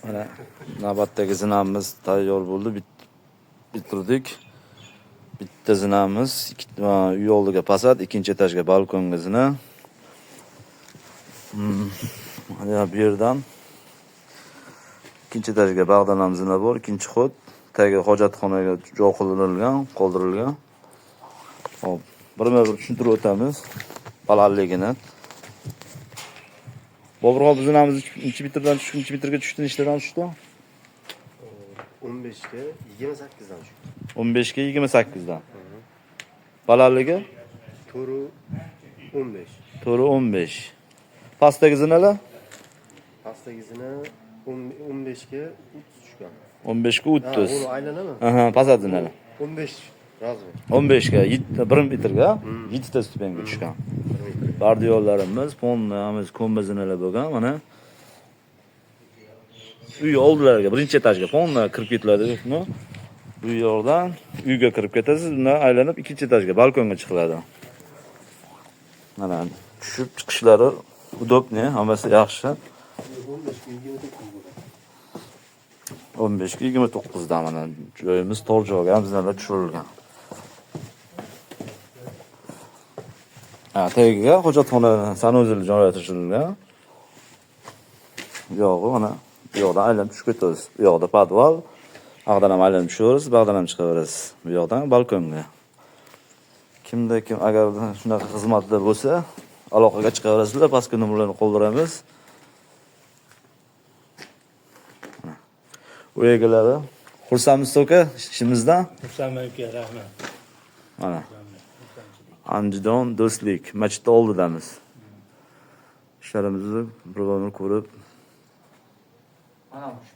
Mana navbatdagi zinamiz tayyor bo'ldi. Bitirdik. Bitta zinamiz, uy oldiga fasad, ikkinchi etajga balkonga zina. Mana bu yerdan ikkinchi etajga bag'dan zina bor, ikkinchi xot. Tagi hojatxonaga joy qoldirilgan. Hop, birma-bir tushuntirib o'tamiz balandligini. Bobur biz zinamiz 2 metrdan 2 metrga tushdi, nechtadan tushdi? 15 ga 28 dan tushdi. 15 ga 28 dan. Balandligi? To'ri 15. To'ri 15. Pastdagi zinalar? Pastdagi zina 15 ga 30 tushgan. 15 ga 30. Uni aylanami? Aha, fasad zinalar. 15 razmi. 15 ga 1 metrga 7 ta stupenga tushgan. Bardiyollarimiz, fonlarimiz, komba zinalar bo'lgan. Mana uy oldilariga, birinchi etajga fonlar kirib ketiladi, mi? Bu yo'ldan uyga kirib ketasiz, undan aylanib ikkinchi etajga, balkonga chiqiladi. Mana tushib chiqishlari udobni, hammasi yaxshi. 15 ga 29 dan mana joyimiz tor joyga bizlarga tushirilgan. Tagiga hojatxona sanuzil joylashtirilgan. Bu yog'i mana bu yoqdan aylanib tushib ketamiz. Bu yoqda podval, ag'dan ham aylanib tushamiz, bag'dan ham chiqaverasiz. Bu yoqdan balkonga. Kimda kim agar shunaqa xizmatlar bo'lsa, aloqaga chiqaverasizlar, pastki nomerlarni qoldiramiz. U egalari xursandmiz aka ishimizdan. Xursandman aka, rahmat. Mana Andijon do'stlik masjid oldidamiz. Ishlarimizni bir ko'rib. Mana shu